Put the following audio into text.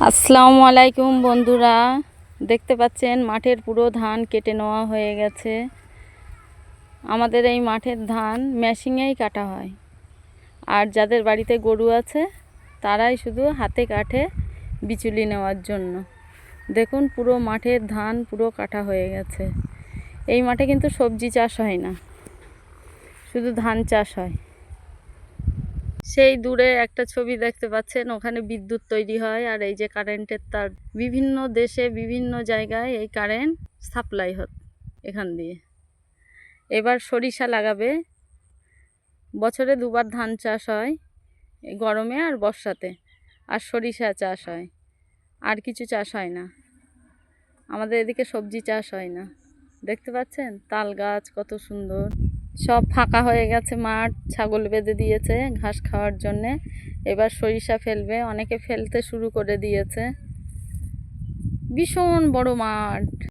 আসসালামু আলাইকুম বন্ধুরা, দেখতে পাচ্ছেন মাঠের পুরো ধান কেটে নেওয়া হয়ে গেছে। আমাদের এই মাঠের ধান মেশিনেই কাটা হয়, আর যাদের বাড়িতে গরু আছে তারাই শুধু হাতে কাটে বিচুলি নেওয়ার জন্য। দেখুন পুরো মাঠের ধান পুরো কাটা হয়ে গেছে। এই মাঠে কিন্তু সবজি চাষ হয় না, শুধু ধান চাষ হয়। সেই দূরে একটা ছবি দেখতে পাচ্ছেন, ওখানে বিদ্যুৎ তৈরি হয়, আর এই যে কারেন্টের তার, বিভিন্ন দেশে বিভিন্ন জায়গায় এই কারেন্ট সাপ্লাই হয় এখান দিয়ে। এবার সরিষা লাগাবে, বছরে দুবার ধান চাষ হয়, গরমে আর বর্ষাতে, আর সরিষা চাষ হয়, আর কিছু চাষ হয় না। আমাদের এদিকে সবজি চাষ হয় না। দেখতে পাচ্ছেন তাল গাছ কত সুন্দর। সব ফাঁকা হয়ে গেছে মাঠ, ছাগল বেঁধে দিয়েছে ঘাস খাওয়ার জন্যে। এবার সরিষা ফেলবে, অনেকে ফেলতে শুরু করে দিয়েছে। ভীষণ বড় মাঠ।